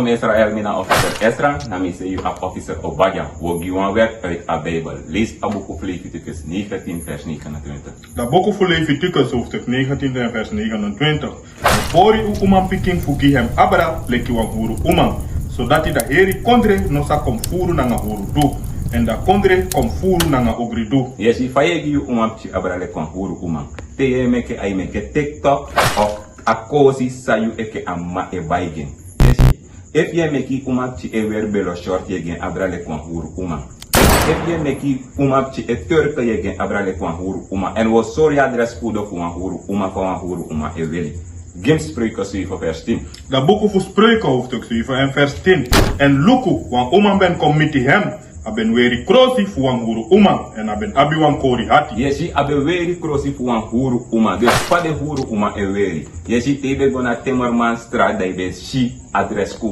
Shalom Israël, mijn officer Esra, namens u officer Obadja. We gaan werk uit de Bijbel. Lees Aboek Leviticus 19 vers 29. Da boku fu Leviticus hoofdstuk 19 en vers 29. Bori u uman pikin fugi hem abra leki wan huru uman. Zodat hij de heri kondre no sa kom furu nanga huru du. En da kondre kom furu nanga ogri du. Yes, if I give you uman pchi abra le kon huru uman. Te ye meke ay meke TikTok of a kosi sa you eke amma e baigen. Yes, if ye meki uman pchi e werbelo short ye gen abra le kon huru uman. If je meki uma pchi e turke je gen abra le kon huru uma. En wo sorry adres kudo fu wan huru uma van wan huru uma e weli. Gim spreuken 7 vers 10. Da boku fu spreuken hoofdstuk 7 en vers 10. En luku wan uman ben kom miti hem. Aben weri krosi fu wan huru uman. En aben abi wan kori hati. Yesi abe weri krosi fu wan huru uma. Dus pa de huru uma e weri. Yesi tebe gona temerman strada ibe shi adres kudo.